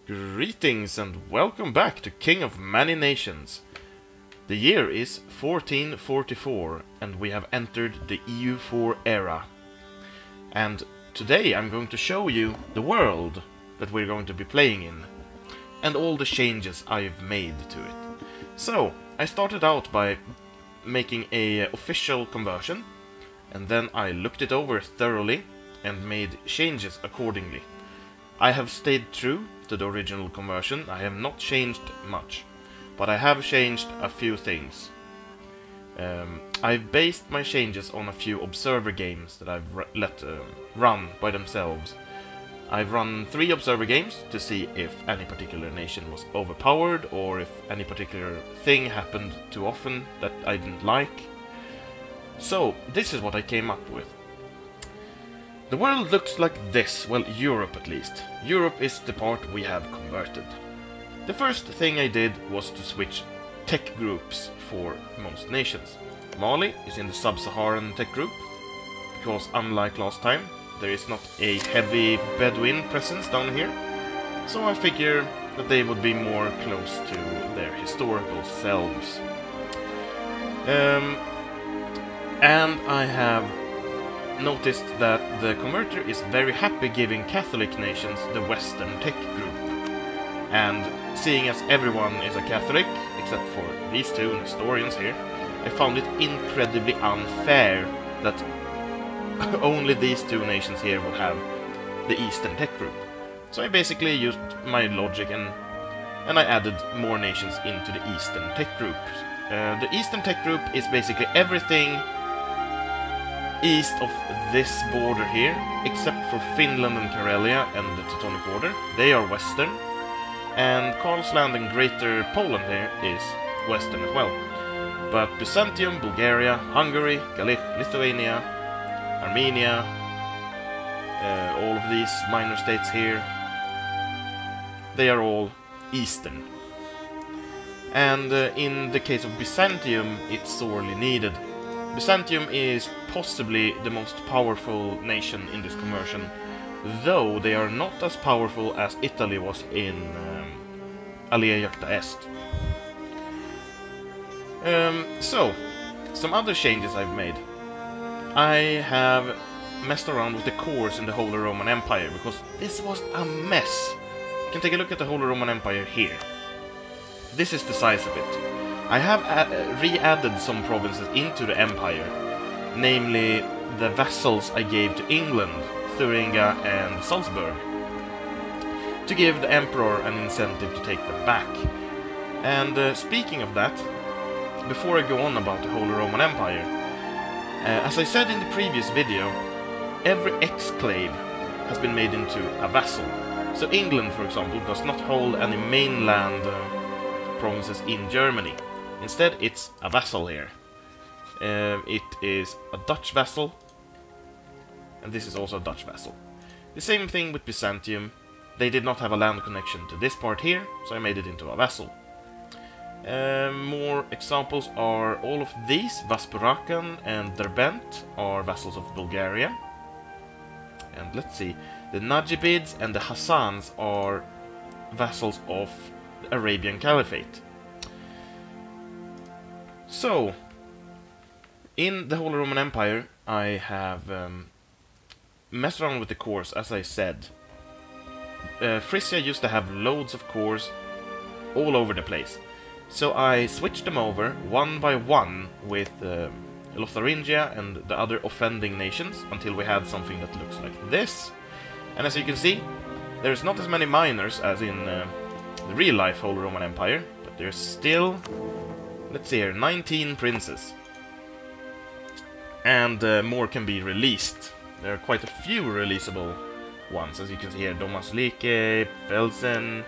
Greetings and welcome back to King of Many Nations. The year is 1444 and we have entered the EU4 era. And today I'm going to show you the world that we're going to be playing in and all the changes I've made to it. So, I started out by making a official conversion and then I looked it over thoroughly and made changes accordingly. I have stayed true to the original conversion. I have not changed much, but I have changed a few things. I've based my changes on a few observer games that I've let run by themselves. I've run 3 observer games to see if any particular nation was overpowered or if any particular thing happened too often that I didn't like. So, this is what I came up with. The world looks like this, well, Europe at least. Europe is the part we have converted. The first thing I did was to switch tech groups for most nations. Mali is in the sub-Saharan tech group, because unlike last time, there is not a heavy Bedouin presence down here, so I figure that they would be more close to their historical selves. And I have noticed that the converter is very happy giving Catholic nations the Western tech group. And seeing as everyone is a Catholic, except for these two Nestorians here, I found it incredibly unfair that only these two nations here would have the Eastern tech group. So I basically used my logic and I added more nations into the Eastern tech group. The Eastern tech group is basically everything east of this border here, except for Finland and Karelia and the Teutonic Order. They are Western, and Karlsland and Greater Poland here is Western as well. But Byzantium, Bulgaria, Hungary, Galich, Lithuania, Armenia, all of these minor states here, they are all Eastern. And in the case of Byzantium, it's sorely needed. Byzantium is possibly the most powerful nation in this conversion, though they are not as powerful as Italy was in Alea Jacta Est. So, some other changes I've made. I have messed around with the cores in the Holy Roman Empire, because this was a mess. You can take a look at the Holy Roman Empire here. This is the size of it. I have re-added some provinces into the empire, namely the vassals I gave to England, Thuringia and Salzburg, to give the emperor an incentive to take them back. And speaking of that, before I go on about the Holy Roman Empire, as I said in the previous video, every exclave has been made into a vassal. So England, for example, does not hold any mainland provinces in Germany. Instead, it's a vassal here. It is a Dutch vassal, and this is also a Dutch vassal. The same thing with Byzantium. They did not have a land connection to this part here, so I made it into a vassal. More examples are all of these. Vaspurakan and Derbent are vassals of Bulgaria. And let's see, the Najibids and the Hassans are vassals of the Arabian Caliphate. So, in the Holy Roman Empire, I have messed around with the cores, as I said. Frisia used to have loads of cores all over the place. So I switched them over, one by one, with Lotharingia and the other offending nations, until we had something that looks like this. And as you can see, there's not as many minors as in the real-life Holy Roman Empire, but there's still... let's see here, 19 princes. And more can be released. There are quite a few releasable ones, as you can see here. Domaslike, Velsen,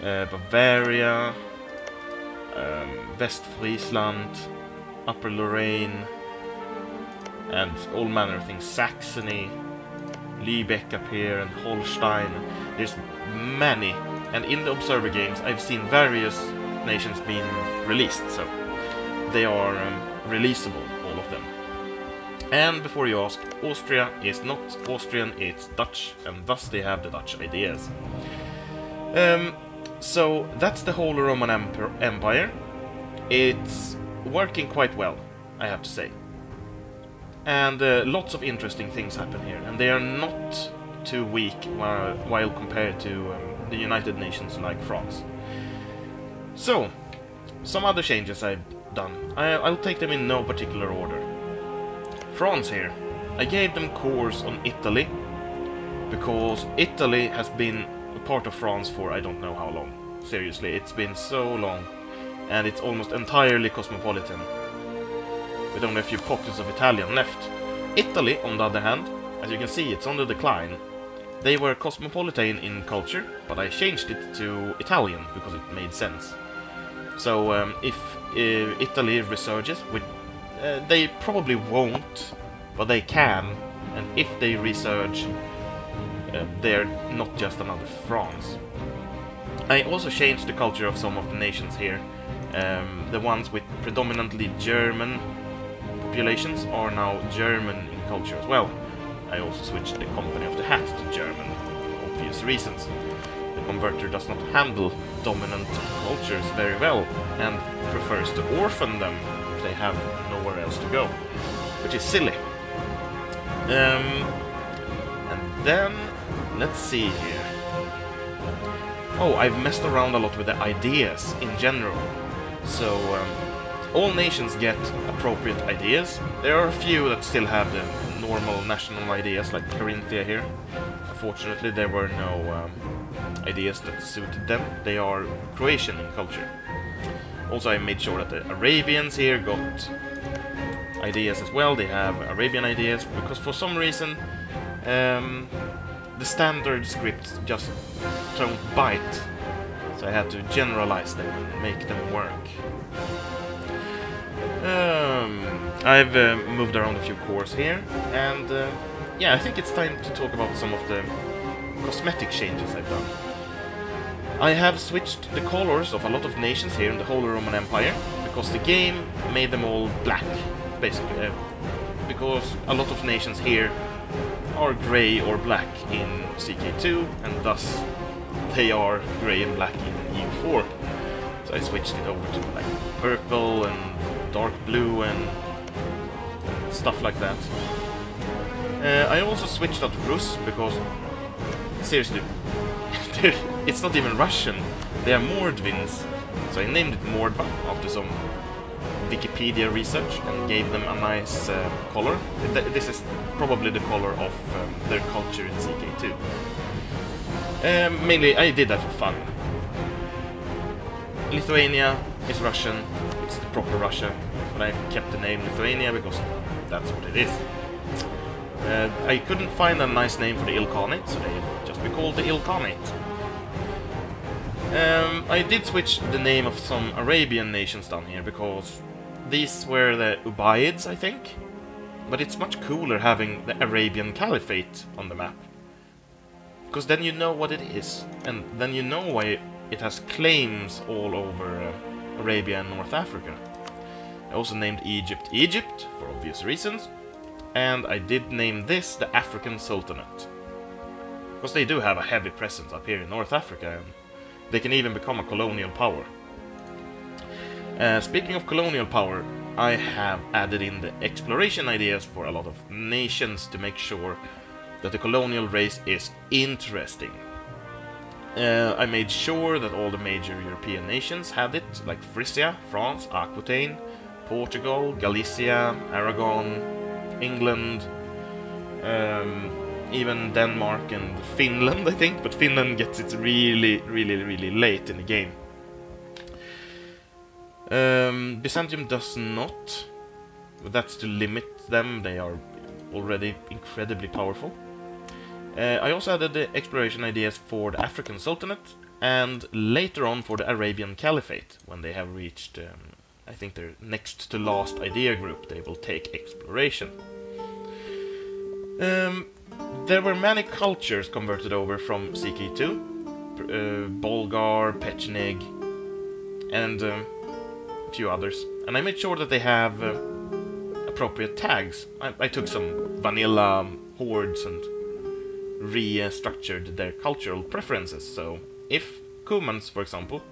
Bavaria, West Friesland, Upper Lorraine, and all manner of things. Saxony, Lübeck up here, and Holstein. There's many. And in the observer games, I've seen various nations being released, so they are releasable, all of them. And before you ask, Austria is not Austrian, it's Dutch, and thus they have the Dutch ideas. So that's the Holy Roman Empire. It's working quite well, I have to say. And lots of interesting things happen here, and they are not too weak while compared to the United Nations like France. So, some other changes I've done. I'll take them in no particular order. France here. I gave them cores on Italy, because Italy has been a part of France for I don't know how long. Seriously, it's been so long, and it's almost entirely cosmopolitan, with only a few pockets of Italian left. Italy, on the other hand, as you can see, it's on the decline. They were cosmopolitan in culture, but I changed it to Italian because it made sense. So if Italy resurges, they probably won't, but they can, and if they resurge, they're not just another France. I also changed the culture of some of the nations here. The ones with predominantly German populations are now German in culture as well. I also switched the Company of the Hat to German, for obvious reasons. The converter does not handle dominant cultures very well, and prefers to orphan them if they have nowhere else to go, which is silly. And then, let's see here. Oh, I've messed around a lot with the ideas in general. So, all nations get appropriate ideas. There are a few that still have the normal national ideas, like Carinthia here. Unfortunately, there were no ideas that suited them. They are Croatian in culture. Also, I made sure that the Arabians here got ideas as well. They have Arabian ideas, because for some reason the standard scripts just don't bite. So I had to generalize them and make them work. I've moved around a few cores here, and yeah, I think it's time to talk about some of the cosmetic changes I've done. I have switched the colors of a lot of nations here in the Holy Roman Empire, because the game made them all black, basically. Because a lot of nations here are grey or black in CK2, and thus they are grey and black in EU4. So I switched it over to like purple and dark blue and stuff like that. I also switched out Rus because, seriously, it's not even Russian. They are Mordvins. So I named it Mordva after some Wikipedia research and gave them a nice color. This is probably the color of their culture in CK2. Mainly, I did that for fun. Lithuania is Russian, it's the proper Russia, but I kept the name Lithuania because that's what it is. I couldn't find a nice name for the Ilkhanate, so they'll just be called the Ilkhanate. I did switch the name of some Arabian nations down here because these were the Ubayyids, I think. But it's much cooler having the Arabian Caliphate on the map. Because then you know what it is, and then you know why it has claims all over Arabia and North Africa. I also named Egypt Egypt, for obvious reasons, and I did name this the African Sultanate. Because they do have a heavy presence up here in North Africa, and they can even become a colonial power. Speaking of colonial power, I have added in the exploration ideas for a lot of nations to make sure that the colonial race is interesting. I made sure that all the major European nations had it, like Frisia, France, Aquitaine, Portugal, Galicia, Aragon, England, even Denmark and Finland, I think, but Finland gets it really late in the game. Byzantium does not, but that's to limit them. They are already incredibly powerful. I also added the exploration ideas for the African Sultanate, and later on for the Arabian Caliphate, when they have reached, I think, their next to last idea group, they will take exploration. There were many cultures converted over from CK2, Bulgar, Pechnig, and a few others. And I made sure that they have appropriate tags. I took some vanilla hordes and restructured their cultural preferences, so if Kumans, for example,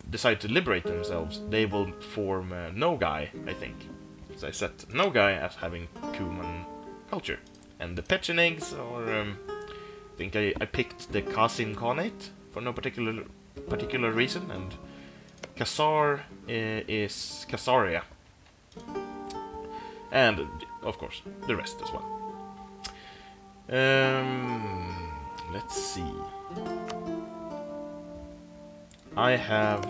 decide to liberate themselves, they will form Nogai, I think. So I set Nogai as having Kuman culture. And the Pechenegs are, I think I picked the Kasin Khanate for no particular reason, and Khazar is Khazaria. And, of course, the rest as well. Let's see. I have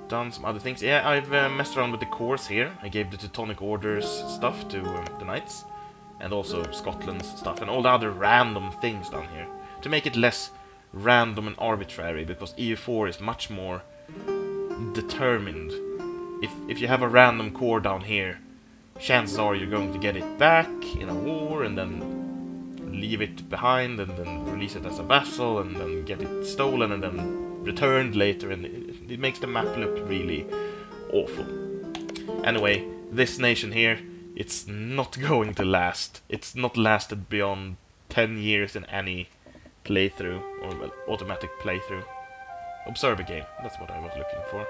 done some other things. Yeah, I've messed around with the cores here. I gave the Teutonic Orders stuff to the Knights, and also Scotland's stuff, and all the other random things down here, to make it less random and arbitrary, because EU4 is much more determined. If you have a random core down here, chances are you're going to get it back in a war, and then leave it behind, and then release it as a vassal, and then get it stolen, and then returned later, and it makes the map look really awful. Anyway, this nation here, it's not going to last. It's not lasted beyond 10 years in any playthrough, or well, automatic playthrough. Observer game, that's what I was looking for.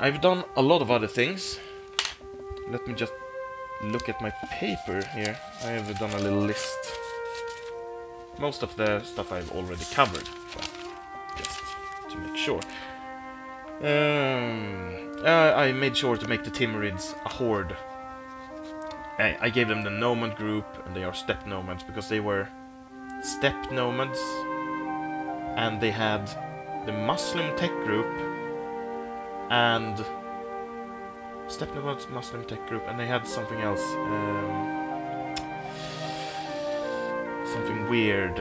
I've done a lot of other things. Let me just look at my paper here. I have done a little list. Most of the stuff I've already covered, but just to make sure. I made sure to make the Timurids a horde. I gave them the nomad group, and they are steppe nomads, because they were steppe nomads, and they had the Muslim tech group, and steppe nomads, Muslim tech group, and they had something else. Something weird.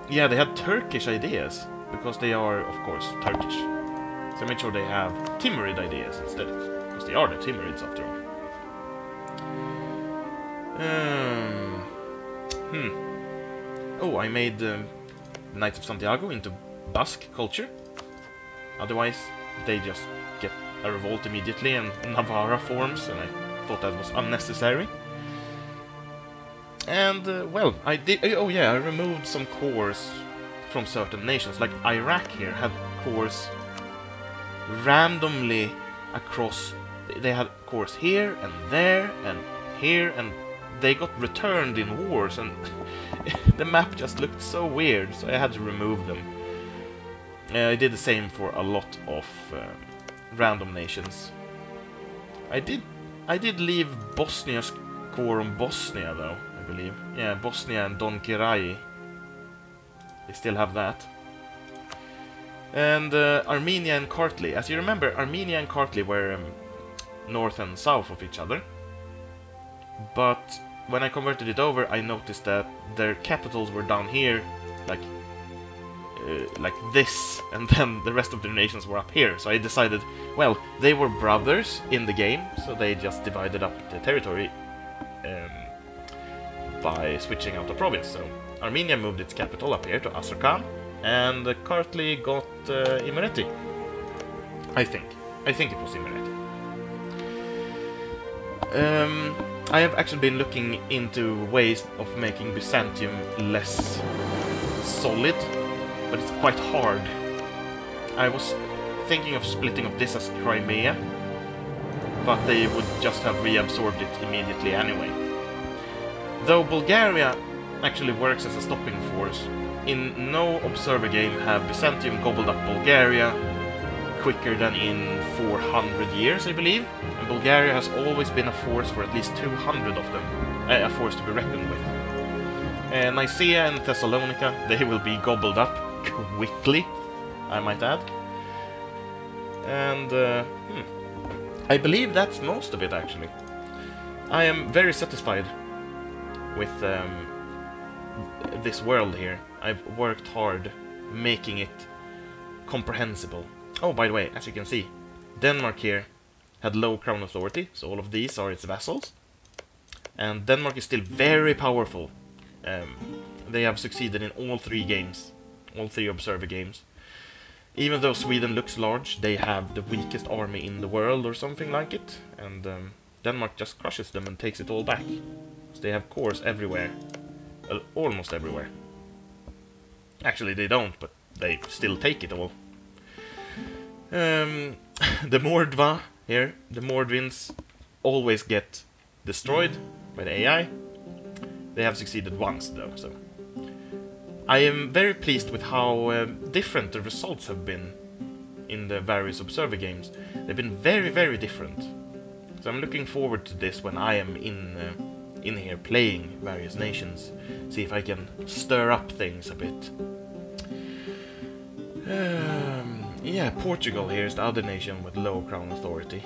Yeah, they had Turkish ideas, because they are, of course, Turkish. So I made sure they have Timurid ideas instead, because they are the Timurids after all. Oh, I made the Knights of Santiago into Basque culture. Otherwise, they just get a revolt immediately and Navarra forms, and I thought that was unnecessary. And, well, I did... Oh yeah, I removed some cores from certain nations. Like Iraq here had cores randomly across... They had cores here, and there, and here, and they got returned in wars, and the map just looked so weird, so I had to remove them. I did the same for a lot of random nations. I did leave Bosnia's core on Bosnia, though. I believe. Yeah, Bosnia and Don Kirai. They still have that. And Armenia and Kartli. As you remember, Armenia and Kartli were north and south of each other. But when I converted it over, I noticed that their capitals were down here, like this, and then the rest of the nations were up here. So I decided, well, they were brothers in the game, so they just divided up the territory by switching out a province. So Armenia moved its capital up here to Astrakhan, and Kartli got Imereti. I think it was Imereti. I have actually been looking into ways of making Byzantium less solid, but it's quite hard. I was thinking of splitting up this as Crimea, but they would just have reabsorbed it immediately anyway. Though Bulgaria actually works as a stopping force, in no observer game have Byzantium gobbled up Bulgaria quicker than in 400 years, I believe. And Bulgaria has always been a force for at least 200 of them, a force to be reckoned with. Nicaea and Thessalonica, they will be gobbled up quickly, I might add. And I believe that's most of it, actually. I am very satisfied with this world here. I've worked hard making it comprehensible. Oh, by the way, as you can see, Denmark here had low crown authority, so all of these are its vassals. And Denmark is still very powerful. They have succeeded in all 3 games, all 3 observer games. Even though Sweden looks large, they have the weakest army in the world or something like it. And Denmark just crushes them and takes it all back. So they have cores everywhere. Well, almost everywhere. Actually, they don't, but they still take it all. The Mordva here, the Mordvins always get destroyed by the AI. They have succeeded once, though, so... I am very pleased with how different the results have been in the various Observer games. They've been very, very different. So I'm looking forward to this when I am in here playing various nations. See if I can stir up things a bit. Yeah, Portugal here is the other nation with low crown authority.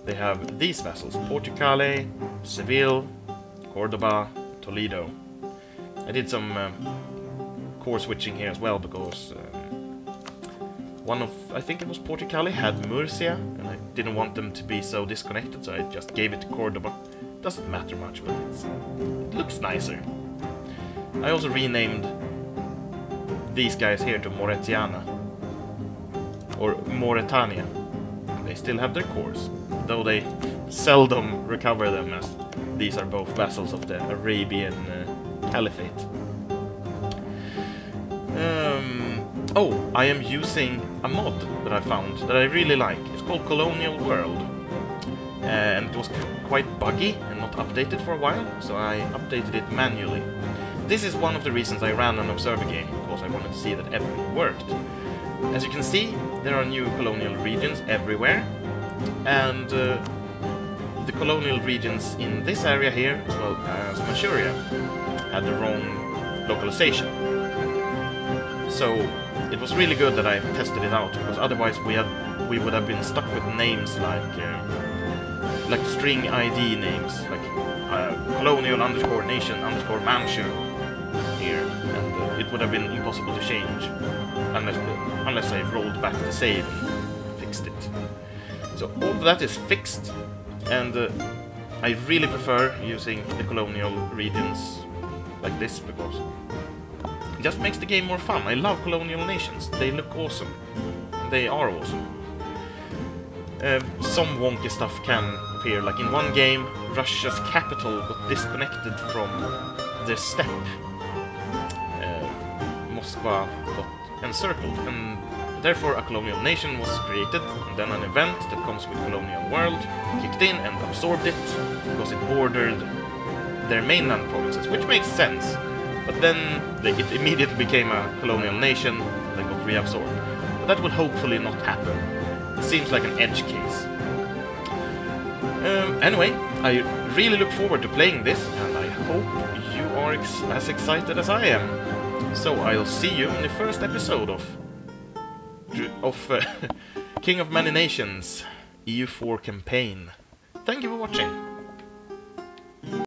They have these vassals: Portucale, Seville, Cordoba, Toledo. I did some core switching here as well because one of, I think it was Portucale, had Murcia, and I didn't want them to be so disconnected, so I just gave it to Cordoba. Doesn't matter much, but it looks nicer. I also renamed these guys here to Moretiana, or Mauretania. They still have their cores, though they seldom recover them, as these are both vassals of the Arabian Caliphate. Oh, I am using a mod that I found that I really like. It's called Colonial World, and it was quite buggy and not updated for a while, so I updated it manually. This is one of the reasons I ran an Observer game, because I wanted to see that everything worked. As you can see, there are new colonial regions everywhere, and the colonial regions in this area here, as well as Manchuria, had the wrong localization. So it was really good that I tested it out, because otherwise we would have been stuck with names like string ID names, like colonial underscore nation underscore Manchu here, and it would have been impossible to change unless I rolled back the save and fixed it. So all of that is fixed, and I really prefer using the colonial regions like this because it just makes the game more fun. I love colonial nations. They look awesome. They are awesome. Some wonky stuff can appear, like in one game, Russia's capital got disconnected from the steppe. Moskva got encircled, and therefore a colonial nation was created, and then an event that comes with Colonial World kicked in and absorbed it, because it bordered their mainland provinces, which makes sense. But then it immediately became a colonial nation that got reabsorbed. But that will hopefully not happen. It seems like an edge case. Anyway, I really look forward to playing this, and I hope you are as excited as I am. So I'll see you in the first episode of King of Many Nations EU4 campaign. Thank you for watching.